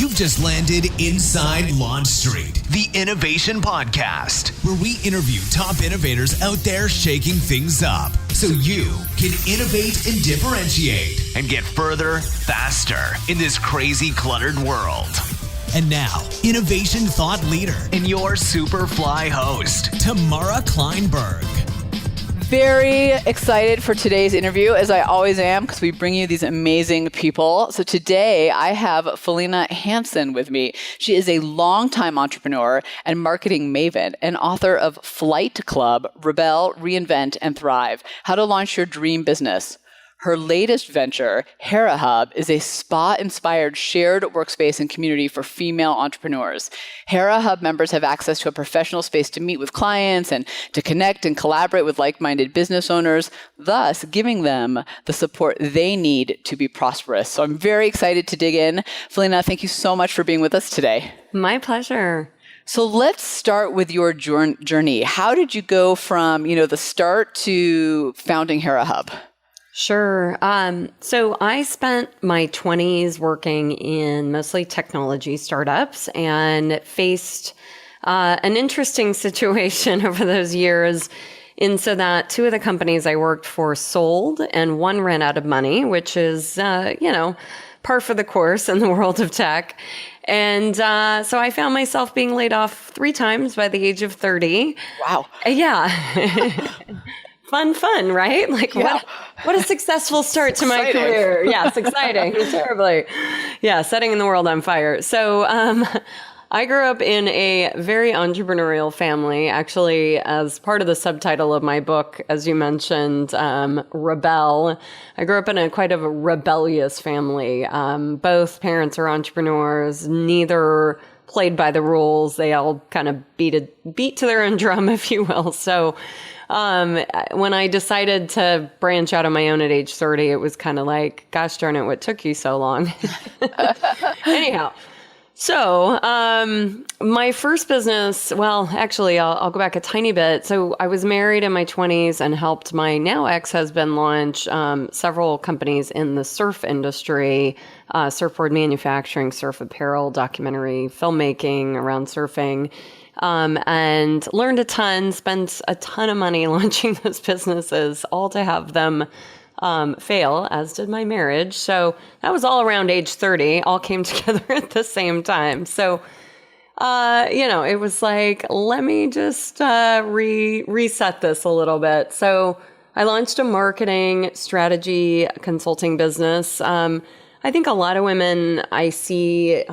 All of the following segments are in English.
You've just landed inside Launch Street, the innovation podcast, where we interview top innovators out there shaking things up so you can innovate and differentiate and get further, faster in this crazy, cluttered world. And now, innovation thought leader and your super fly host, Tamara Kleinberg. Very excited for today's interview, as I always am, because we bring you these amazing people. So today I have Felena Hanson with me. She is a longtime entrepreneur and marketing maven and author of Flight Club, Rebel, Reinvent, and Thrive: How to Launch Your Dream Business. Her latest venture, Hera Hub, is a spa-inspired shared workspace and community for female entrepreneurs. Hera Hub members have access to a professional space to meet with clients and to connect and collaborate with like-minded business owners, thus giving them the support they need to be prosperous. So I'm very excited to dig in. Felena, thank you so much for being with us today. My pleasure. So let's start with your journey. How did you go from, the start to founding Hera Hub? Sure. So I spent my 20s working in mostly technology startups and faced an interesting situation over those years in so that two of the companies I worked for sold and one ran out of money, which is, par for the course in the world of tech. And so I found myself being laid off 3 times by the age of 30. Wow. Yeah. Fun, right? Like, yeah. What a successful start to my career. Yes, exciting. Terribly. Yeah, setting the world on fire. So I grew up in a very entrepreneurial family, actually, as part of the subtitle of my book, as you mentioned, Rebel. I grew up in quite a rebellious family. Both parents are entrepreneurs, neither played by the rules. They all kind of beat to their own drum, if you will. So when I decided to branch out on my own at age 30, it was kind of like, gosh darn it, what took you so long? Anyhow, so my first business, well, actually, I'll go back a tiny bit. So I was married in my 20s and helped my now ex-husband launch several companies in the surf industry, surfboard manufacturing, surf apparel, documentary filmmaking around surfing. And learned a ton, spent a ton of money launching those businesses, all to have them fail, as did my marriage. So that was all around age 30, all came together at the same time. So, it was like, let me just reset this a little bit. So I launched a marketing strategy consulting business. I think a lot of women I see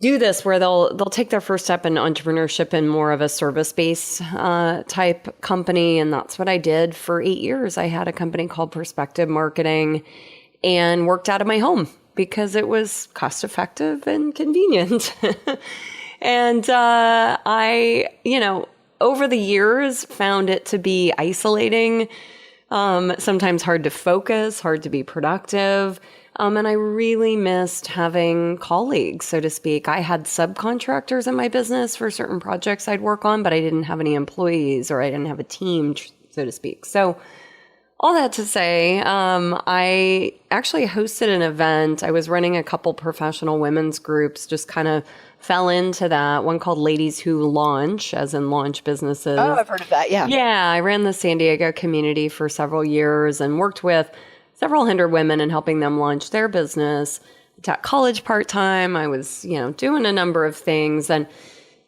do this where they'll take their first step in entrepreneurship in more of a service-based type company. And that's what I did for 8 years. I had a company called Perspective Marketing and worked out of my home because it was cost-effective and convenient. And I, over the years found it to be isolating, sometimes hard to focus, hard to be productive. And I really missed having colleagues, so to speak. I had subcontractors in my business for certain projects I'd work on, but I didn't have any employees or I didn't have a team, so to speak. So all that to say, I actually hosted an event. I was running a couple professional women's groups, just kind of fell into that. One called Ladies Who Launch, as in launch businesses. Oh, I've heard of that, yeah. Yeah, I ran the San Diego community for several years and worked with several hundred women and helping them launch their business. I taught college part-time. I was, doing a number of things and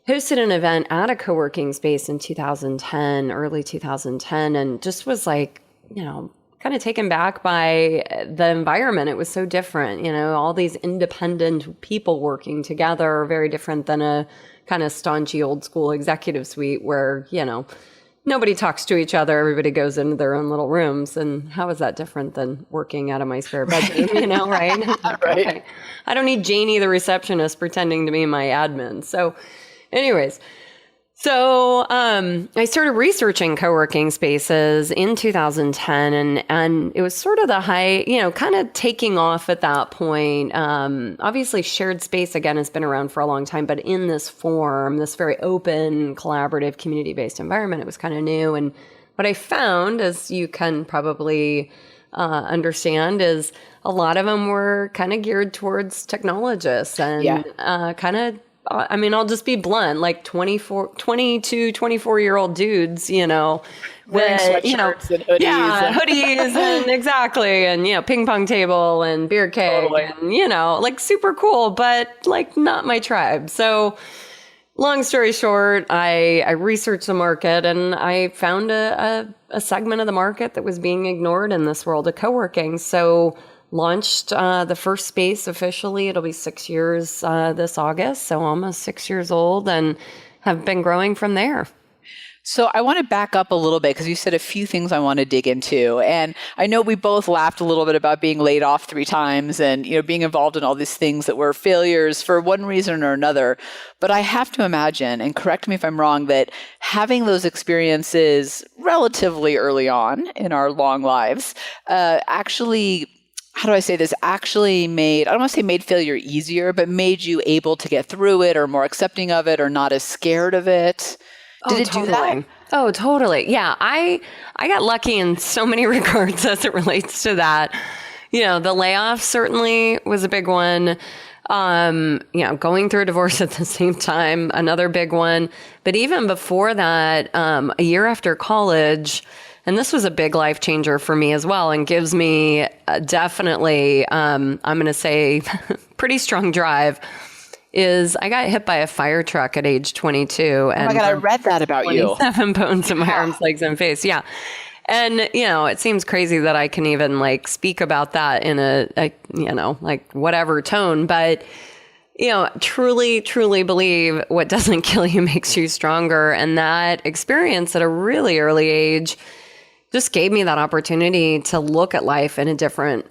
hosted an event at a co-working space in 2010, early 2010, and just was like, kind of taken back by the environment. It was so different, all these independent people working together, very different than a kind of staunchy old school executive suite where, nobody talks to each other. Everybody goes into their own little rooms. And how is that different than working out of my spare bedroom, right? Right. I don't need Janie, the receptionist, pretending to be my admin. So anyways, I started researching co-working spaces in 2010 and it was sort of the high, kind of taking off at that point. Obviously shared space again has been around for a long time, but in this form, this very open, collaborative, community-based environment, it was kind of new. And what I found, as you can probably understand is a lot of them were kind of geared towards technologists and I'll just be blunt, like 22, 24-year-old dudes, wearing sweatshirts and hoodies. Yeah, hoodies and exactly. And, ping pong table and beer keg and, like super cool, but like not my tribe. So long story short, I researched the market and I found a segment of the market that was being ignored in this world of co-working. So launched the first space officially. It'll be 6 years this August, so almost 6 years old, and have been growing from there. So I want to back up a little bit because you said a few things I want to dig into. And I know we both laughed a little bit about being laid off 3 times and being involved in all these things that were failures for one reason or another. But I have to imagine, and correct me if I'm wrong, that having those experiences relatively early on in our long lives actually made, I don't want to say made failure easier, but made you able to get through it or more accepting of it or not as scared of it. Did it do that? Oh, totally. Yeah. I got lucky in so many regards as it relates to that. The layoff certainly was a big one. Going through a divorce at the same time, another big one. But even before that, a year after college, and this was a big life changer for me as well and gives me definitely, I'm going to say, pretty strong drive, is I got hit by a fire truck at age 22. And oh my God, I read that about you. 27 bones in my arms, legs, and face. Yeah. And, it seems crazy that I can even speak about that in a whatever tone. But, truly, truly believe what doesn't kill you makes you stronger. And that experience at a really early age just gave me that opportunity to look at life in a different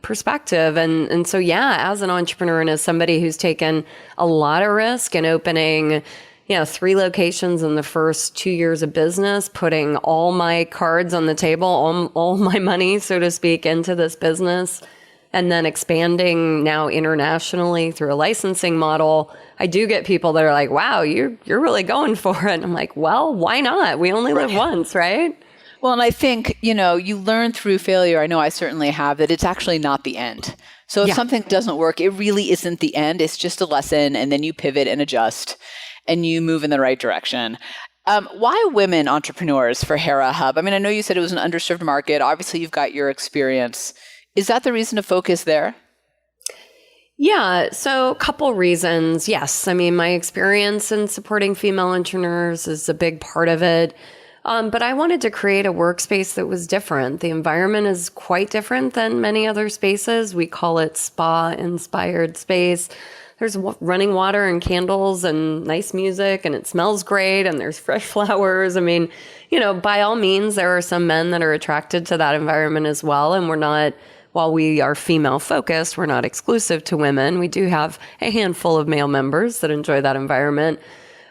perspective. And so, as an entrepreneur and as somebody who's taken a lot of risk in opening, 3 locations in the first 2 years of business, putting all my cards on the table, all my money, so to speak, into this business, and then expanding now internationally through a licensing model, I do get people that are like, wow, you're really going for it. And I'm like, well, why not? We only live once, right? Well, and I think, you learn through failure, I know I certainly have, that it's actually not the end. So if something doesn't work, it really isn't the end. It's just a lesson, and then you pivot and adjust, and you move in the right direction. Why women entrepreneurs for Hera Hub? I mean, I know you said it was an underserved market. Obviously, you've got your experience. Is that the reason to focus there? Yeah, so a couple reasons. Yes, I mean, my experience in supporting female entrepreneurs is a big part of it. But I wanted to create a workspace that was different. The environment is quite different than many other spaces. We call it spa-inspired space. There's running water and candles and nice music, and it smells great, and there's fresh flowers. I mean, by all means, there are some men that are attracted to that environment as well. And while we are female focused, we're not exclusive to women. We do have a handful of male members that enjoy that environment.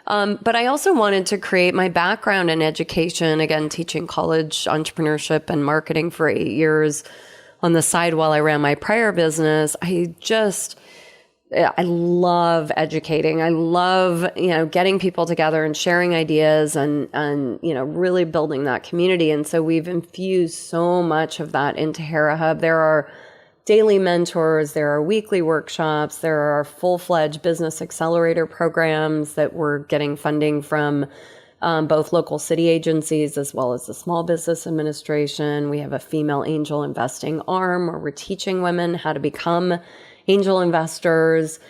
But I also wanted to create my background in education, again, teaching college entrepreneurship and marketing for 8 years on the side while I ran my prior business. I love educating. I love, getting people together and sharing ideas and really building that community. And so we've infused so much of that into Hera Hub. There are daily mentors, there are weekly workshops, there are full-fledged business accelerator programs that we're getting funding from both local city agencies as well as the Small Business Administration. We have a female angel investing arm where we're teaching women how to become angel investors.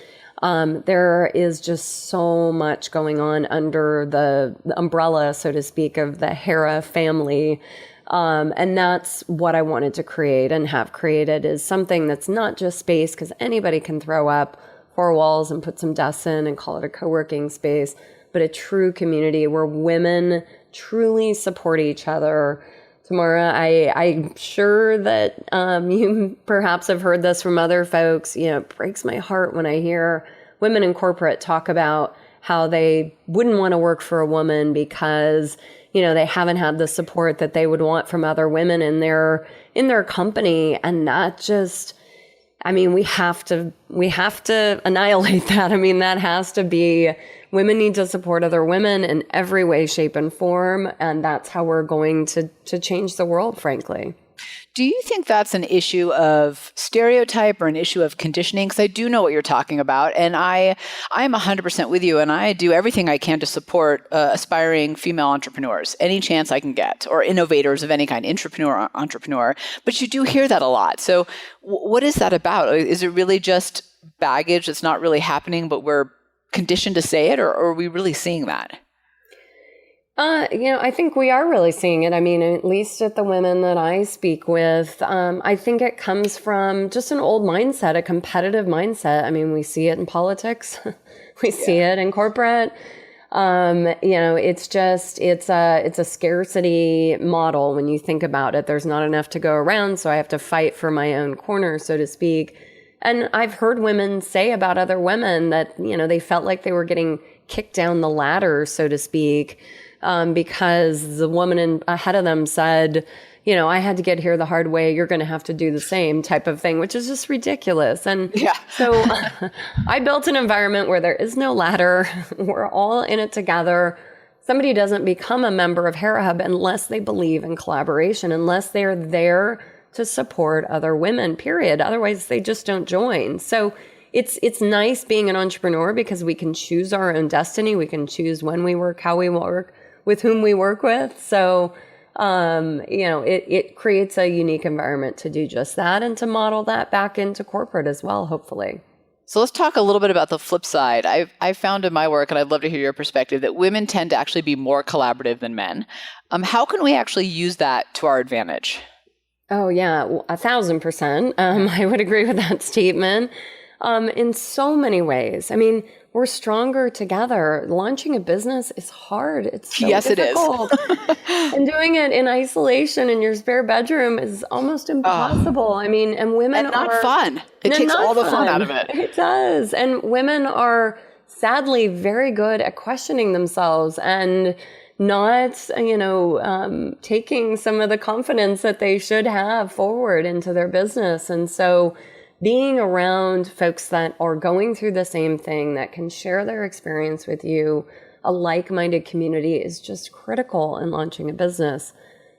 There is just so much going on under the umbrella, so to speak, of the Hera family. And that's what I wanted to create and have created, is something that's not just space, because anybody can throw up 4 walls and put some desks in and call it a co-working space, but a true community where women truly support each other. Tamara, I'm sure that you perhaps have heard this from other folks. It breaks my heart when I hear women in corporate talk about how they wouldn't want to work for a woman because they haven't had the support that they would want from other women in their company. And that just, we have to annihilate that. That has to be, women need to support other women in every way, shape, and form. And that's how we're going to change the world, frankly. Do you think that's an issue of stereotype or an issue of conditioning? Because I do know what you're talking about, and I'm 100% with you, and I do everything I can to support aspiring female entrepreneurs, any chance I can get, or innovators of any kind, intrapreneur, entrepreneur. But you do hear that a lot. So what is that about? Is it really just baggage that's not really happening, but we're conditioned to say it, or are we really seeing that? I think we are really seeing it. I mean, at least at the women that I speak with, I think it comes from just an old mindset, a competitive mindset. I mean, we see it in politics. We see it in corporate. It's a scarcity model when you think about it. There's not enough to go around, so I have to fight for my own corner, so to speak. And I've heard women say about other women that, they felt like they were getting kicked down the ladder, so to speak, because the woman ahead of them said, I had to get here the hard way. You're going to have to do the same type of thing, which is just ridiculous. And so I built an environment where there is no ladder. We're all in it together. Somebody doesn't become a member of Hera Hub unless they believe in collaboration, unless they're there to support other women, period. Otherwise, they just don't join. So it's nice being an entrepreneur because we can choose our own destiny. We can choose when we work, how we work, with whom we work with. So, it creates a unique environment to do just that and to model that back into corporate as well, hopefully. So let's talk a little bit about the flip side. I've found in my work, and I'd love to hear your perspective, that women tend to actually be more collaborative than men. How can we actually use that to our advantage? Oh, yeah, 1,000%. I would agree with that statement in so many ways. I mean, we're stronger together. Launching a business is hard. It's so difficult. It is. And doing it in isolation in your spare bedroom is almost impossible. I mean, and women and not fun. It takes all the fun out of it. It does. And women are sadly very good at questioning themselves and not, taking some of the confidence that they should have forward into their business. And so being around folks that are going through the same thing, that can share their experience with you, a like-minded community, is just critical in launching a business.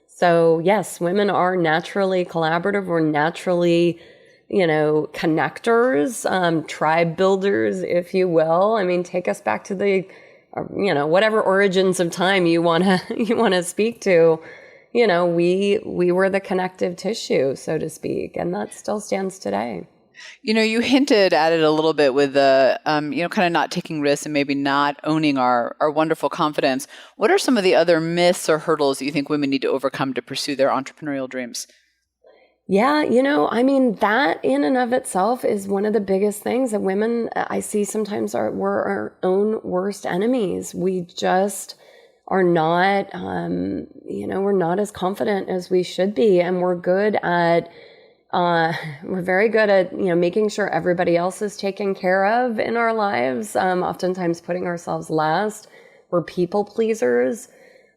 So yes, women are naturally collaborative. We're naturally, connectors, tribe builders, if you will. I mean, take us back to the, whatever origins of time you want to speak to. We were the connective tissue, so to speak, and that still stands today. You hinted at it a little bit with the, kind of not taking risks and maybe not owning our wonderful confidence. What are some of the other myths or hurdles that you think women need to overcome to pursue their entrepreneurial dreams? Yeah, that in and of itself is one of the biggest things that women I see sometimes we're our own worst enemies. We just are not, we're not as confident as we should be. And we're very good at, making sure everybody else is taken care of in our lives, oftentimes putting ourselves last. We're people pleasers.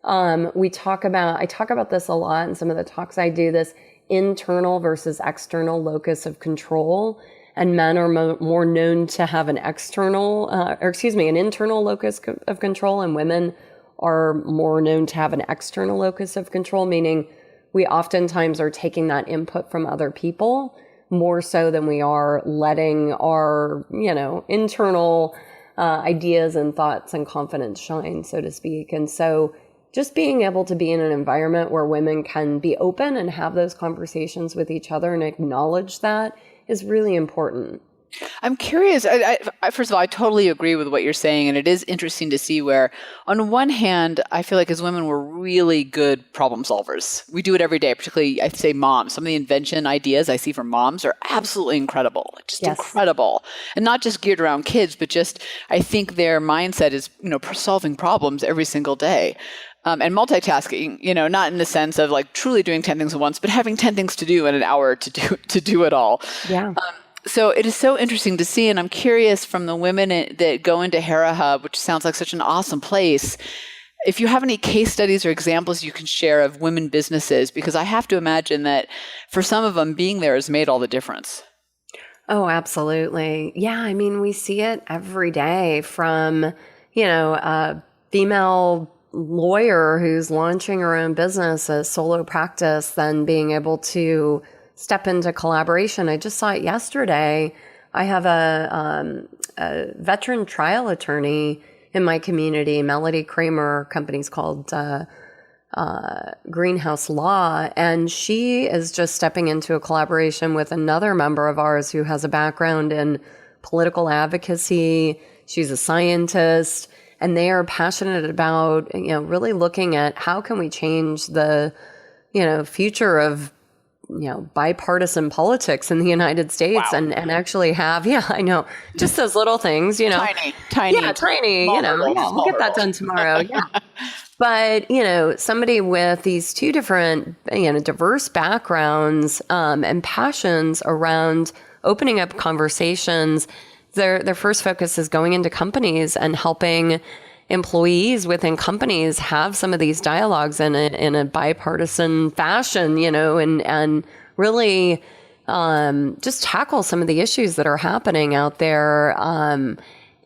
I talk about this a lot in some of the talks I do, this internal versus external locus of control. And men are more known to have an internal locus of control, and women are more known to have an external locus of control, meaning we oftentimes are taking that input from other people more so than we are letting our, internal ideas and thoughts and confidence shine, so to speak. And so just being able to be in an environment where women can be open and have those conversations with each other and acknowledge that is really important. I'm curious. First of all, I totally agree with what you're saying. And it is interesting to see where, on one hand, I feel like as women, we're really good problem solvers. We do it every day, particularly, I'd say, moms. Some of the invention ideas I see from moms are absolutely incredible, incredible. And not just geared around kids, but just, I think their mindset is, solving problems every single day. And multitasking, not in the sense of like truly doing 10 things at once, but having 10 things to do in an hour to do it all. Yeah. So it is so interesting to see, and I'm curious from the women that go into Hera Hub, which sounds like such an awesome place, if you have any case studies or examples you can share of women businesses, because I have to imagine that for some of them, being there has made all the difference. Oh, absolutely. Yeah, I mean, we see it every day from, female lawyer who's launching her own business, a solo practice, then being able to step into collaboration. I just saw it yesterday. I have a veteran trial attorney in my community, Melody Kramer, company's called Greenhouse Law, and she is just stepping into a collaboration with another member of ours who has a background in political advocacy. She's a scientist, and they are passionate about, really looking at how can we change the, future of, bipartisan politics in the United States. Wow. and actually have, I know, just those little things, Tiny. Yeah, tiny, we'll get that done tomorrow. Yeah. But, somebody with these two different, diverse backgrounds and passions around opening up conversations, their first focus is going into companies and helping employees within companies have some of these dialogues in a bipartisan fashion, and really just tackle some of the issues that are happening out there.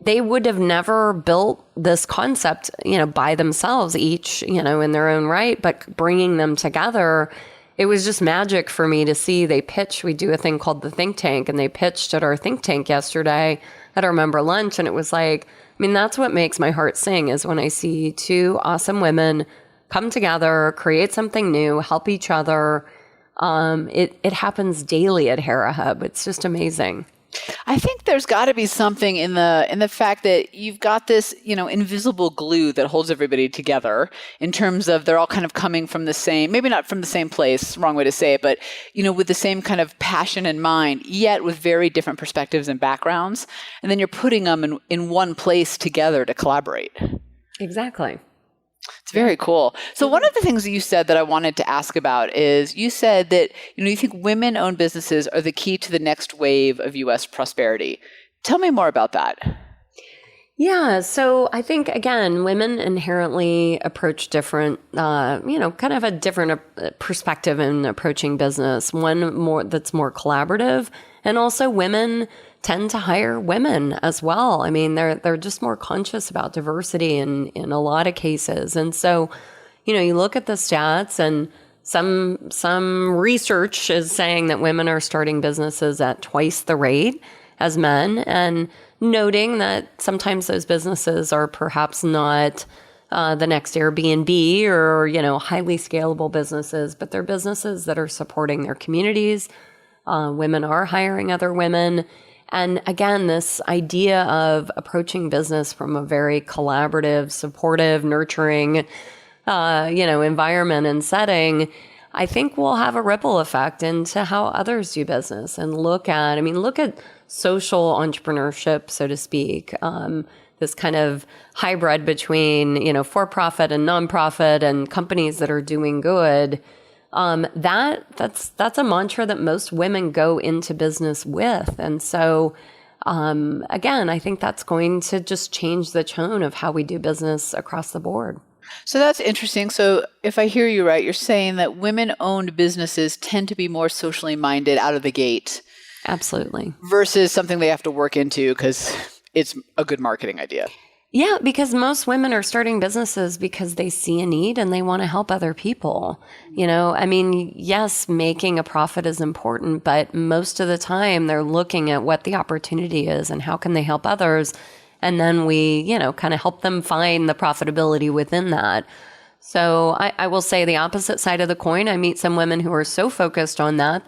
They would have never built this concept, by themselves, each, in their own right, but bringing them together, it was just magic for me to see. They pitch, we do a thing called the think tank, and they pitched at our think tank yesterday at our member lunch. And it was like, that's what makes my heart sing, is when I see two awesome women come together, create something new, help each other. It happens daily at Hera Hub. It's just amazing. I think there's got to be something in the fact that you've got this, invisible glue that holds everybody together, in terms of they're all kind of coming from the same, maybe not from the same place, wrong way to say it, but, with the same kind of passion in mind, yet with very different perspectives and backgrounds. And then you're putting them in one place together to collaborate. Exactly. It's very cool. So one of the things that you said that I wanted to ask about is, you said that, you think women-owned businesses are the key to the next wave of U.S. prosperity. Tell me more about that. Yeah. So I think, again, women inherently approach different, kind of a different perspective in approaching business. One that's more collaborative, and also women tend to hire women as well. They're just more conscious about diversity in a lot of cases. And so, you look at the stats, and some research is saying that women are starting businesses at twice the rate as men, and noting that sometimes those businesses are perhaps not the next Airbnb or, highly scalable businesses, but they're businesses that are supporting their communities. Women are hiring other women. And again, this idea of approaching business from a very collaborative, supportive, nurturing, environment and setting, I think will have a ripple effect into how others do business. And look at social entrepreneurship, so to speak, this kind of hybrid between, for-profit and nonprofit and companies that are doing good. That's a mantra that most women go into business with. And so, again, I think that's going to just change the tone of how we do business across the board. So that's interesting. So if I hear you right, you're saying that women-owned businesses tend to be more socially minded out of the gate. Absolutely. Versus something they have to work into because it's a good marketing idea. Yeah, because most women are starting businesses because they see a need and they want to help other people. Yes, making a profit is important, but most of the time they're looking at what the opportunity is and how can they help others. And then we, kind of help them find the profitability within that. So I will say the opposite side of the coin. I meet some women who are so focused on that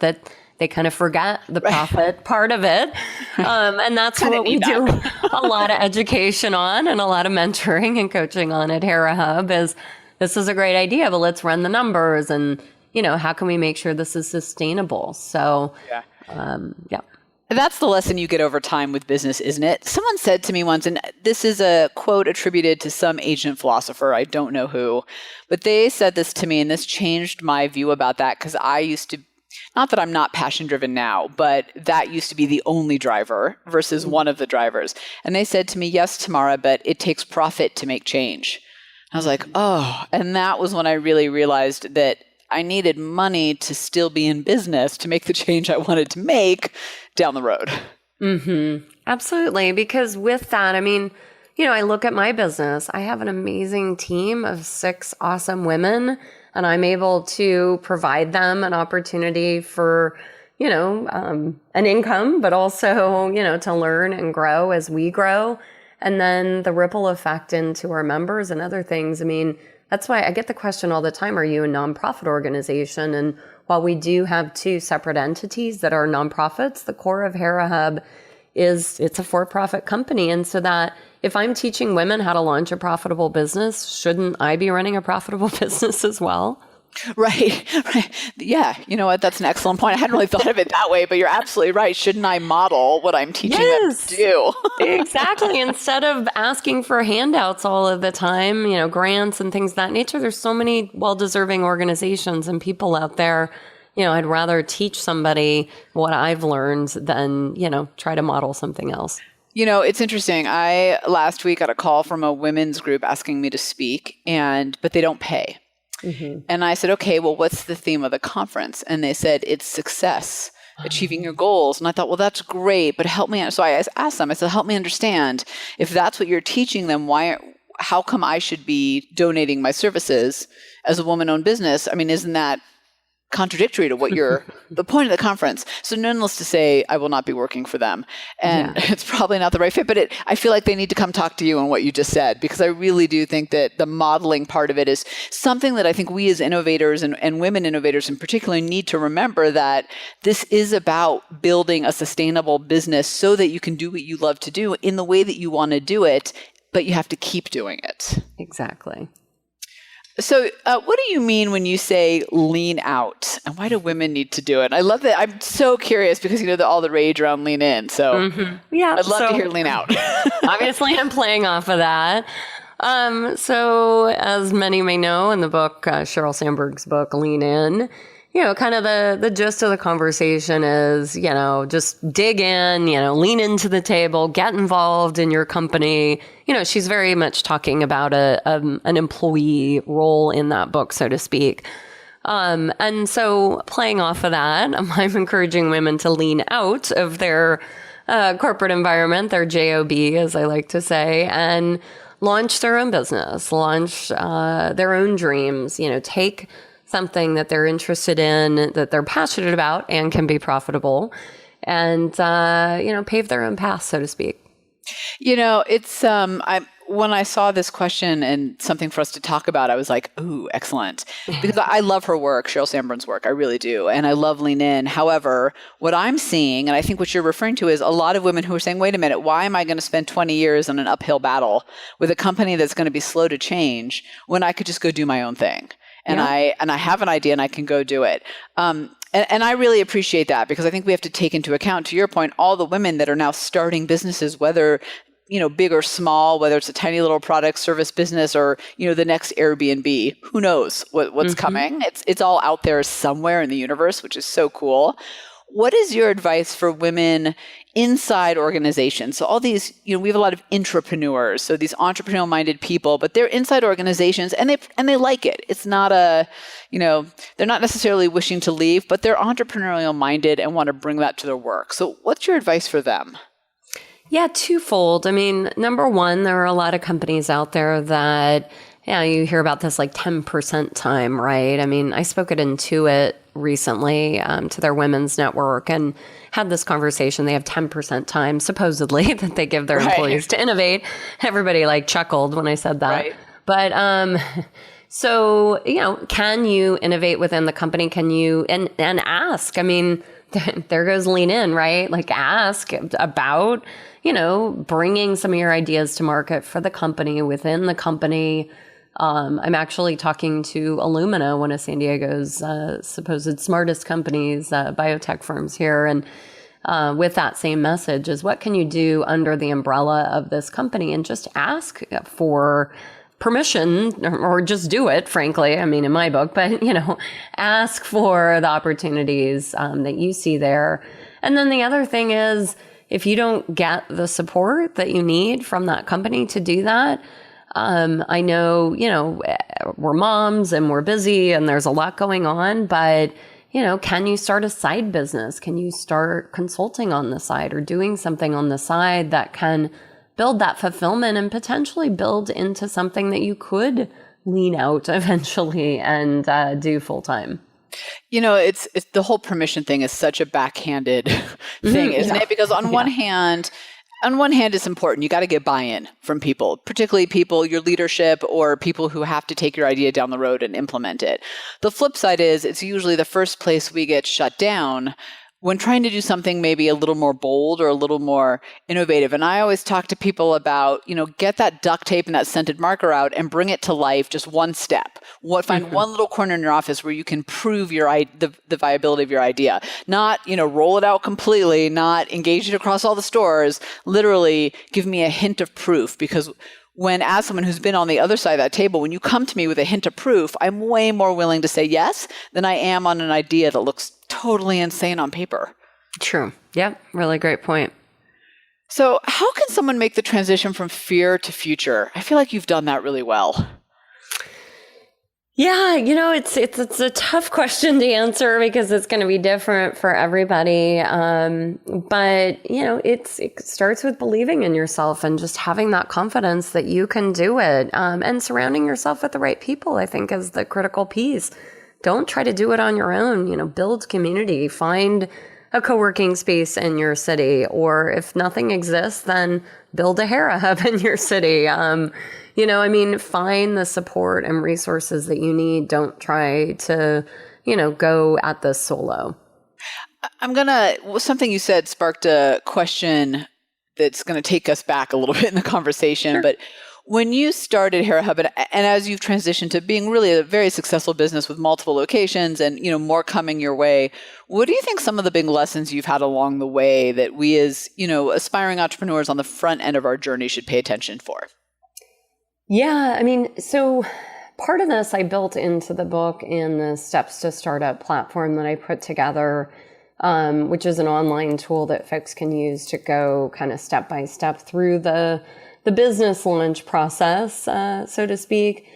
they kind of forget the profit part of it. And that's what we do a lot of education on and a lot of mentoring and coaching on at Hera Hub is, this is a great idea, but let's run the numbers and, how can we make sure this is sustainable? So, yeah. That's the lesson you get over time with business, isn't it? Someone said to me once, and this is a quote attributed to some ancient philosopher, I don't know who, but they said this to me, and this changed my view about that, because I used to, not that I'm not passion driven now, but that used to be the only driver versus one of the drivers. And they said to me, yes, Tamara, but it takes profit to make change. I was like, oh, and that was when I really realized that I needed money to still be in business to make the change I wanted to make down the road. Mm-hmm. Absolutely. Because with that, I look at my business. I have an amazing team of 6 awesome women, and I'm able to provide them an opportunity for, an income, but also, to learn and grow as we grow. And then the ripple effect into our members and other things. I mean, that's why I get the question all the time, are you a nonprofit organization? And while we do have 2 separate entities that are nonprofits, the core of Hera Hub it's a for-profit company. And so that if I'm teaching women how to launch a profitable business, shouldn't I be running a profitable business as well? Right. Yeah. You know what? That's an excellent point. I hadn't really thought of it that way, but you're absolutely right. Shouldn't I model what I'm teaching them to do? Exactly. Instead of asking for handouts all of the time, grants and things of that nature, there's so many well-deserving organizations and people out there. I'd rather teach somebody what I've learned than, try to model something else. It's interesting. I last week got a call from a women's group asking me to speak, but they don't pay. Mm-hmm. And I said, okay, well, what's the theme of the conference? And they said, it's success, achieving your goals. And I thought, well, that's great, but help me. So I asked them, I said, help me understand if that's what you're teaching them, how come I should be donating my services as a woman-owned business? I mean, isn't that contradictory to what the point of the conference? So nonetheless to say, I will not be working for them. And it's probably not the right fit, but I feel like they need to come talk to you on what you just said, because I really do think that the modeling part of it is something that I think we as innovators and women innovators in particular need to remember, that this is about building a sustainable business so that you can do what you love to do in the way that you want to do it, but you have to keep doing it. Exactly. So what do you mean when you say lean out? And why do women need to do it? I love that. I'm so curious because, all the rage around lean in. So I'd love to hear lean out. Obviously, I'm playing off of that. So as many may know, in the book, Sheryl Sandberg's book, Lean In, kind of the gist of the conversation is, just dig in, lean into the table, get involved in your company. She's very much talking about an employee role in that book, so to speak. And so playing off of that, I'm encouraging women to lean out of their corporate environment, their JOB, as I like to say, and launch their own business, launch their own dreams, take something that they're interested in, that they're passionate about and can be profitable, and, pave their own path, so to speak. It's, when I saw this question and something for us to talk about, I was like, ooh, excellent. Because I love her work, Sheryl Sandberg's work. I really do. And I love Lean In. However, what I'm seeing, and I think what you're referring to, is a lot of women who are saying, wait a minute, why am I going to spend 20 years on an uphill battle with a company that's going to be slow to change when I could just go do my own thing? And I have an idea and I can go do it. And I really appreciate that, because I think we have to take into account, to your point, all the women that are now starting businesses, whether big or small, whether it's a tiny little product service business or, the next Airbnb. Who knows what's coming? It's all out there somewhere in the universe, which is so cool. What is your advice for women inside organizations? So all these, we have a lot of intrapreneurs, so these entrepreneurial-minded people, but they're inside organizations and they like it. It's not they're not necessarily wishing to leave, but they're entrepreneurial-minded and want to bring that to their work. So what's your advice for them? Yeah, twofold. I mean, number one, there are a lot of companies out there that, you hear about this like 10% time, right? I mean, I spoke at Intuit recently to their women's network and had this conversation. They have 10% time, supposedly, that they give their employees to innovate. Everybody chuckled when I said that. Right. But so, can you innovate within the company? Can you, and ask, I mean, there goes lean in, right? Ask about, bringing some of your ideas to market for the company, within the company. I'm actually talking to Illumina, one of San Diego's supposed smartest companies, biotech firms here. And with that same message is, what can you do under the umbrella of this company? And just ask for permission, or just do it, frankly, I mean, in my book, but, ask for the opportunities that you see there. And then the other thing is, if you don't get the support that you need from that company to do that, I know, we're moms and we're busy and there's a lot going on, but, can you start a side business? Can you start consulting on the side or doing something on the side that can build that fulfillment and potentially build into something that you could lean out eventually and do full time. It's the whole permission thing is such a backhanded thing, isn't it? Because on one hand, it's important. You got to get buy-in from people, particularly people, your leadership, or people who have to take your idea down the road and implement it. The flip side is it's usually the first place we get shut down when trying to do something maybe a little more bold or a little more innovative. And I always talk to people about, get that duct tape and that scented marker out and bring it to life just one step. Find one little corner in your office where you can prove the viability of your idea. Not, roll it out completely, not engage it across all the stores. Literally give me a hint of proof, because as someone who's been on the other side of that table, when you come to me with a hint of proof, I'm way more willing to say yes than I am on an idea that looks totally insane on paper. True. Yep. Really great point. So how can someone make the transition from fear to future? I feel like you've done that really well. Yeah, it's a tough question to answer because it's going to be different for everybody. But it starts with believing in yourself and just having that confidence that you can do it. And surrounding yourself with the right people, I think, is the critical piece. Don't try to do it on your own. Build community, find a co-working space in your city, or if nothing exists, then build a Hera Hub in your city. Find the support and resources that you need. Don't try to, go at this solo. Something you said sparked a question that's going to take us back a little bit in the conversation. Sure. But when you started Hera Hub, and as you've transitioned to being really a very successful business with multiple locations and, more coming your way, what do you think some of the big lessons you've had along the way that we as, aspiring entrepreneurs on the front end of our journey should pay attention for? Yeah, so part of this I built into the book in the Steps to Startup platform that I put together, which is an online tool that folks can use to go kind of step by step through the business launch process, so to speak.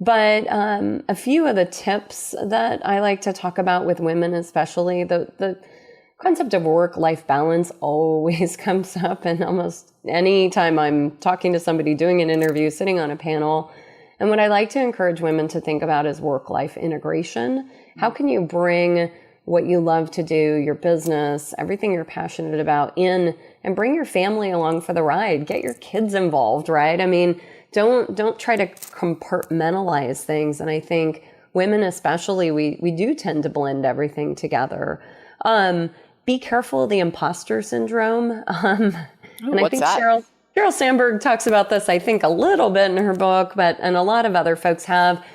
But a few of the tips that I like to talk about with women, especially, the concept of work-life balance always comes up, and almost any time I'm talking to somebody, doing an interview, sitting on a panel. And what I like to encourage women to think about is work-life integration. How can you bring what you love to do, your business, everything you're passionate about in, and bring your family along for the ride? Get your kids involved, right? Don't try to compartmentalize things. And I think women especially, we do tend to blend everything together. Be careful of the imposter syndrome. And I think Sheryl Sandberg talks about this, I think, a little bit in her book, and a lot of other folks have.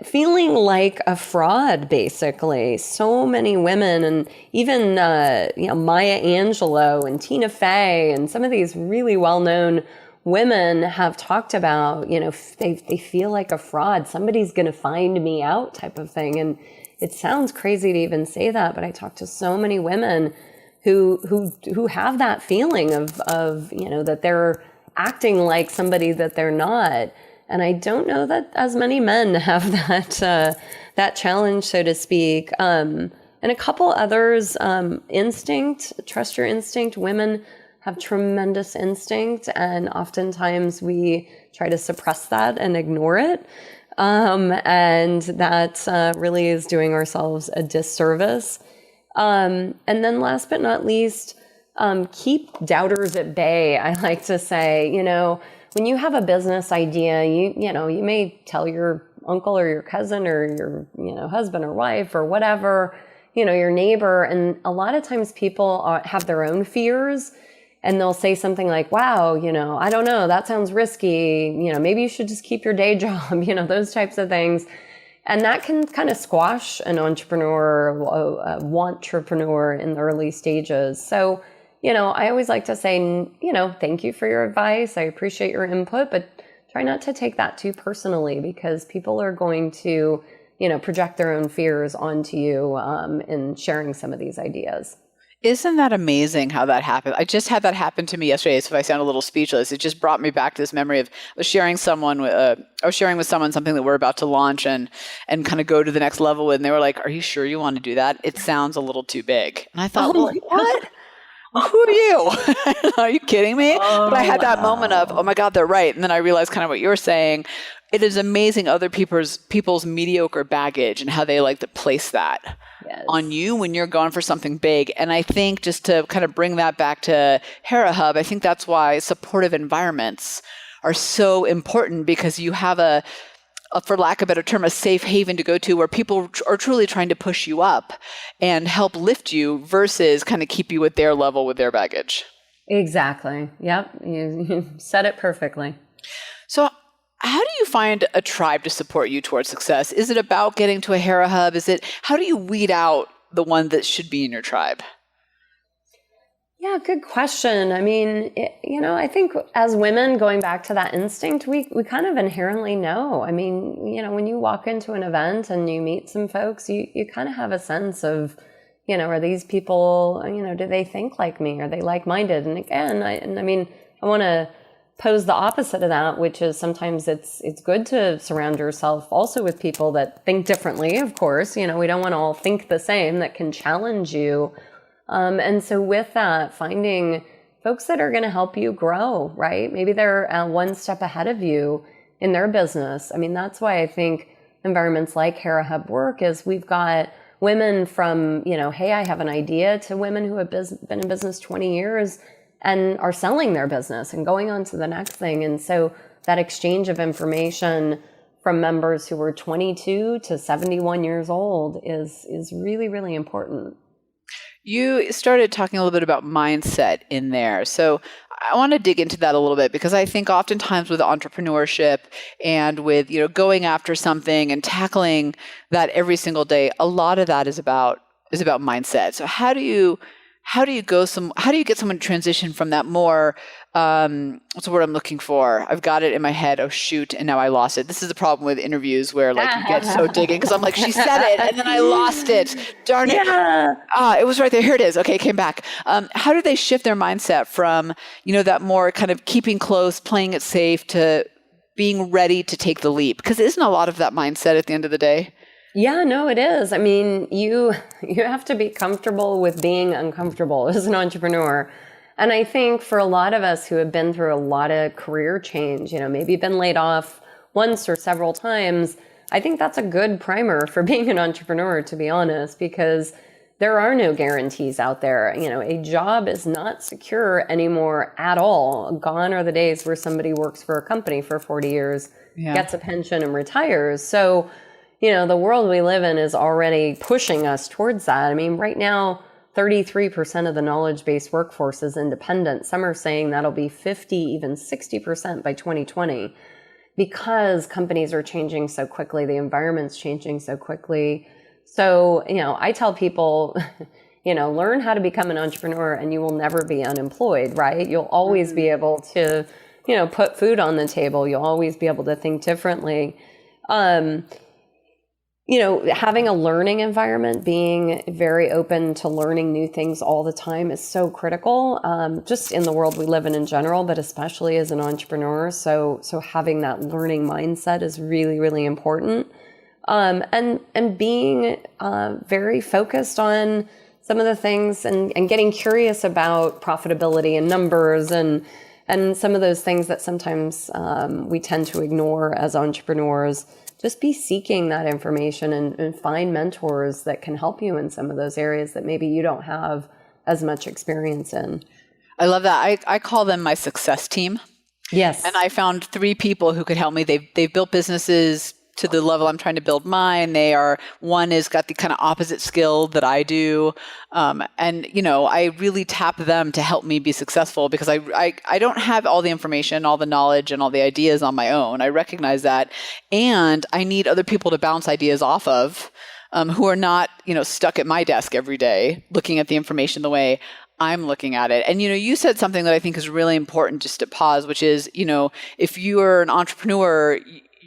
Feeling like a fraud, basically. So many women, and even Maya Angelou and Tina Fey and some of these really well-known women have talked about, they feel like a fraud. Somebody's going to find me out type of thing. And it sounds crazy to even say that, but I talk to so many women who have that feeling of that they're acting like somebody that they're not. And I don't know that as many men have that challenge, so to speak. And a couple others, instinct, trust your instinct. Women have tremendous instinct, and oftentimes we try to suppress that and ignore it. And that really is doing ourselves a disservice. And then last but not least, keep doubters at bay. I like to say, when you have a business idea, you may tell your uncle or your cousin or your husband or wife or whatever, your neighbor. And a lot of times people have their own fears, and they'll say something like, wow, I don't know, that sounds risky. Maybe you should just keep your day job, those types of things. And that can kind of squash an entrepreneur, a wantrepreneur in the early stages. So, I always like to say, thank you for your advice. I appreciate your input, but try not to take that too personally, because people are going to, project their own fears onto you in sharing some of these ideas. Isn't that amazing how that happened? I just had that happen to me yesterday. So if I sound a little speechless, it just brought me back to this memory of I was sharing with someone something that we're about to launch and kind of go to the next level with. And they were like, "Are you sure you want to do that? It sounds a little too big." And I thought, what? Who are you? Are you kidding me? But I had that moment of, oh my God, they're right. And then I realized kind of what you were saying. It is amazing other people's mediocre baggage and how they like to place that on you when you're going for something big. And I think just to kind of bring that back to Hera Hub, I think that's why supportive environments are so important, because you have for lack of a better term, a safe haven to go to where people are truly trying to push you up and help lift you versus kind of keep you at their level with their baggage. Exactly. Yep. You said it perfectly. So how do you find a tribe to support you towards success? Is it about getting to a Hera Hub? How do you weed out the one that should be in your tribe? Yeah, good question. I mean, I think as women, going back to that instinct, we kind of inherently know. I mean, when you walk into an event and you meet some folks, you kind of have a sense of, are these people, do they think like me? Are they like-minded? And again, I want to pose the opposite of that, which is sometimes it's good to surround yourself also with people that think differently, of course. We don't want to all think the same, that can challenge you. And so with that, finding folks that are going to help you grow, right? Maybe they're one step ahead of you in their business. I mean, that's why I think environments like Hera Hub work, is we've got women from, hey, I have an idea, to women who have been in business 20 years and are selling their business and going on to the next thing. And so that exchange of information from members who were 22 to 71 years old is really, really important. You started talking a little bit about mindset in there. So I want to dig into that a little bit, because I think oftentimes with entrepreneurship and with, going after something and tackling that every single day, a lot of that is about mindset. So how do you get someone to transition from that more, what's the word I'm looking for? I've got it in my head. Oh, shoot. And now I lost it. This is the problem with interviews where you get so digging, because I'm like, she said it and then I lost it. Darn it. Yeah. It was right there. Here it is. Okay. It came back. How do they shift their mindset from, that more kind of keeping close, playing it safe, to being ready to take the leap? Because isn't a lot of that mindset at the end of the day? Yeah, no, it is. I mean, you have to be comfortable with being uncomfortable as an entrepreneur. And I think for a lot of us who have been through a lot of career change, maybe been laid off once or several times, I think that's a good primer for being an entrepreneur, to be honest, because there are no guarantees out there. A job is not secure anymore at all. Gone are the days where somebody works for a company for 40 years, gets a pension and retires. So the world we live in is already pushing us towards that. I mean, right now, 33% of the knowledge-based workforce is independent. Some are saying that'll be 50, even 60% by 2020, because companies are changing so quickly, the environment's changing so quickly. So, I tell people, learn how to become an entrepreneur and you will never be unemployed, right? You'll always be able to, put food on the table. You'll always be able to think differently. Having a learning environment, being very open to learning new things all the time is so critical, just in the world we live in general, but especially as an entrepreneur. So having that learning mindset is really, really important. And being very focused on some of the things and getting curious about profitability and numbers and some of those things that sometimes we tend to ignore as entrepreneurs. Just be seeking that information and find mentors that can help you in some of those areas that maybe you don't have as much experience in. I love that. I call them my success team. Yes. And I found 3 people who could help me. They've built businesses to the level I'm trying to build mine. One has got the kind of opposite skill that I do. And I really tap them to help me be successful, because I don't have all the information, all the knowledge and all the ideas on my own. I recognize that. And I need other people to bounce ideas off of, who are not, stuck at my desk every day looking at the information the way I'm looking at it. And, you said something that I think is really important just to pause, which is, if you are an entrepreneur,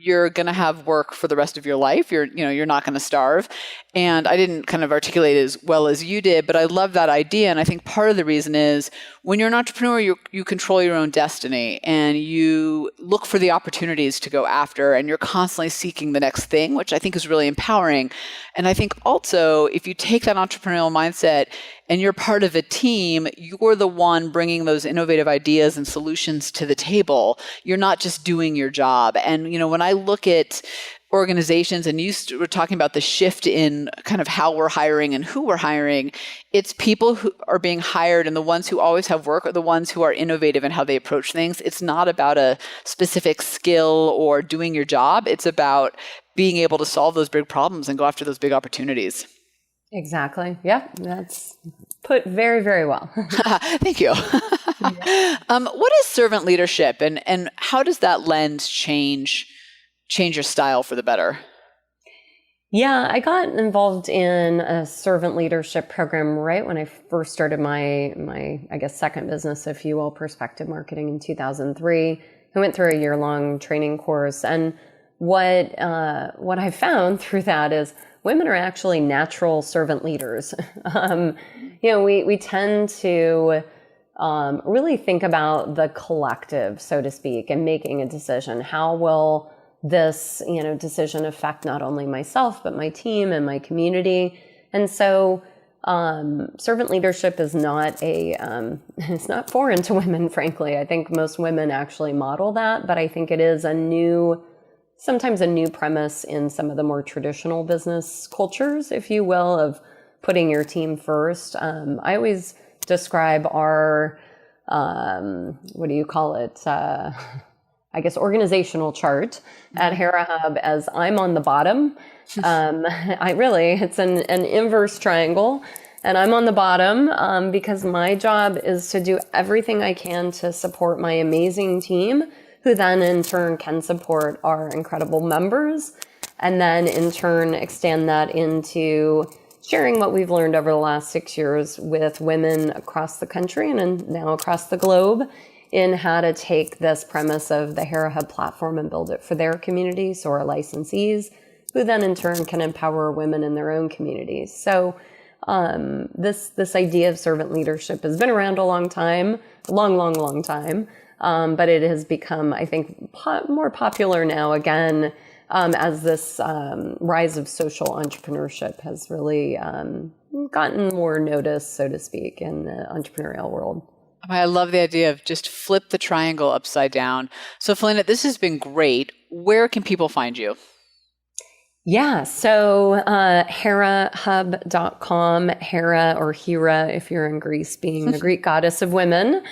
you're going to have work for the rest of your life. You're not going to starve. And I didn't kind of articulate it as well as you did, but I love that idea. And I think part of the reason is when you're an entrepreneur, you control your own destiny and you look for the opportunities to go after, and you're constantly seeking the next thing, which I think is really empowering. And I think also if you take that entrepreneurial mindset and you're part of a team, you're the one bringing those innovative ideas and solutions to the table. You're not just doing your job. And, when I look at organizations, and you were talking about the shift in kind of how we're hiring and who we're hiring, it's people who are being hired, and the ones who always have work are the ones who are innovative in how they approach things. It's not about a specific skill or doing your job. It's about being able to solve those big problems and go after those big opportunities. Exactly. Yeah, that's put very, very well. Thank you. What is servant leadership, and how does that lens change your style for the better? Yeah, I got involved in a servant leadership program right when I first started my I guess second business, if you will, Perspective Marketing in 2003. I went through a year-long training course, and what I found through that is women are actually natural servant leaders. We tend to really think about the collective, so to speak, and making a decision. How will this, decision affect not only myself, but my team and my community? And so servant leadership is not it's not foreign to women, frankly. I think most women actually model that, but I think it is sometimes a new premise in some of the more traditional business cultures, if you will, of putting your team first. I always describe our, what do you call it? I guess organizational chart at Hera Hub as I'm on the bottom. It's an inverse triangle, and I'm on the bottom because my job is to do everything I can to support my amazing team, who then in turn can support our incredible members, and then in turn extend that into sharing what we've learned over the last 6 years with women across the country and now across the globe in how to take this premise of the Hera Hub platform and build it for their communities, so our licensees, who then in turn can empower women in their own communities. So this idea of servant leadership has been around a long time, long time. But it has become, I think, more popular now again as this rise of social entrepreneurship has really gotten more notice, so to speak, in the entrepreneurial world. I love the idea of just flip the triangle upside down. So, Felena, this has been great. Where can people find you? Yeah, so herahub.com, Hera or Hera, if you're in Greece, being the Greek goddess of women.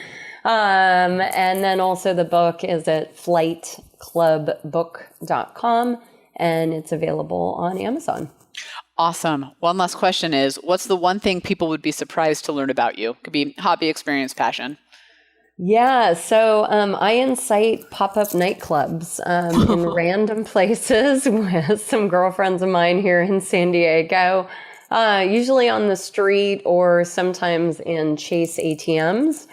And then also the book is at flightclubbook.com, and it's available on Amazon. Awesome. One last question is, what's the one thing people would be surprised to learn about you? Could be hobby, experience, passion. Yeah, so I incite pop-up nightclubs in random places with some girlfriends of mine here in San Diego, usually on the street or sometimes in Chase ATMs.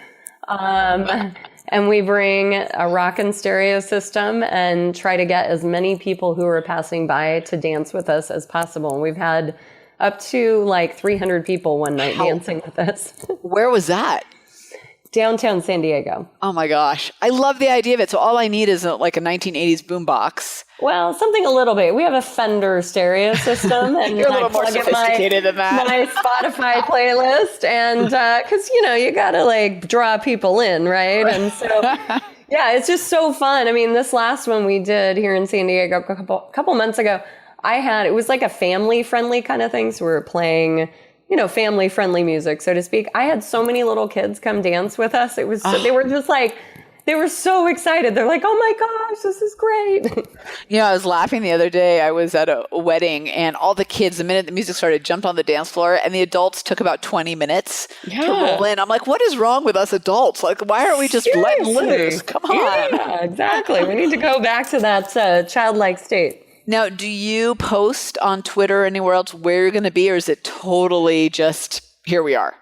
And we bring a rockin' stereo system and try to get as many people who are passing by to dance with us as possible. We've had up to like 300 people one night dancing with us. Where was that? Downtown San Diego. Oh my gosh. I love the idea of it. So all I need is like a 1980s boombox. Well, something a little bit. We have a Fender stereo system. And you're a little more sophisticated than that. My Spotify playlist. And because, you got to like draw people in, right? And so, yeah, it's just so fun. I mean, this last one we did here in San Diego a couple months ago, it was like a family friendly kind of thing. So we were playing family friendly music, so to speak. I had so many little kids come dance with us. It was, they were just like, they were so excited. They're like, oh my gosh, this is great. I was laughing the other day. I was at a wedding and all the kids, the minute the music started, jumped on the dance floor, and the adults took about 20 minutes to roll in. I'm like, what is wrong with us adults? Like, why aren't we just letting loose? Come on. Yeah, exactly. We need to go back to that childlike state. Now, do you post on Twitter or anywhere else where you're going to be, or is it totally just, here we are?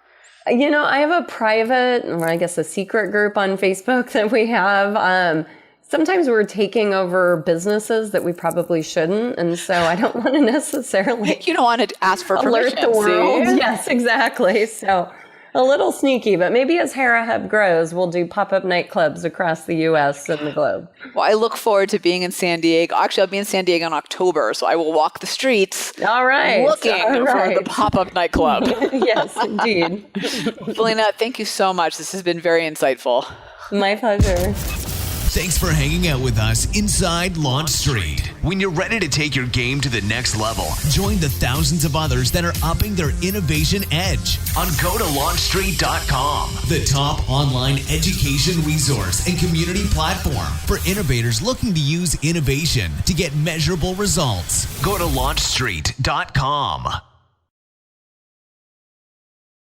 I have a private, or I guess a secret group on Facebook that we have. sometimes we're taking over businesses that we probably shouldn't. And so I don't want to necessarily You don't want to ask for alert permission. the world. See? Yes, exactly. So a little sneaky, but maybe as Hera Hub grows, we'll do pop-up nightclubs across the U.S. and the globe. Well, I look forward to being in San Diego. Actually, I'll be in San Diego in October, so I will walk the streets All right. looking for the pop-up nightclub. Yes, indeed. Felena, thank you so much. This has been very insightful. My pleasure. Thanks for hanging out with us inside Launch Street. When you're ready to take your game to the next level, join the thousands of others that are upping their innovation edge on GoToLaunchStreet.com, the top online education resource and community platform for innovators looking to use innovation to get measurable results. Go to LaunchStreet.com.